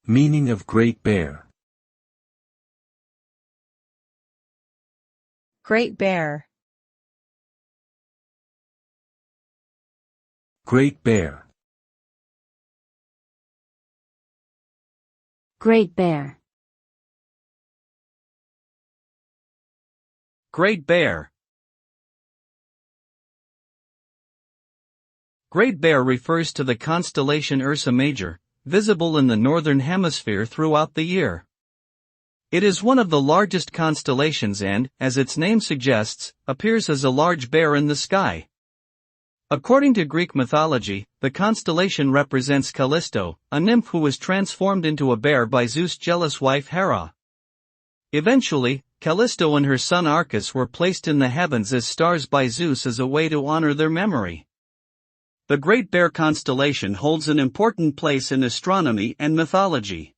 Meaning of Great Bear. Great Bear. Great Bear. Great Bear. Great Bear. Great Bear refers to the constellation Ursa Major, visible in the northern hemisphere throughout the year. It is one of the largest constellations and, as its name suggests, appears as a large bear in the sky. According to Greek mythology, the constellation represents Callisto, a nymph who was transformed into a bear by Zeus' jealous wife Hera. Eventually, Callisto and her son Arcas were placed in the heavens as stars by Zeus as a way to honor their memory. The Great Bear constellation holds an important place in astronomy and mythology.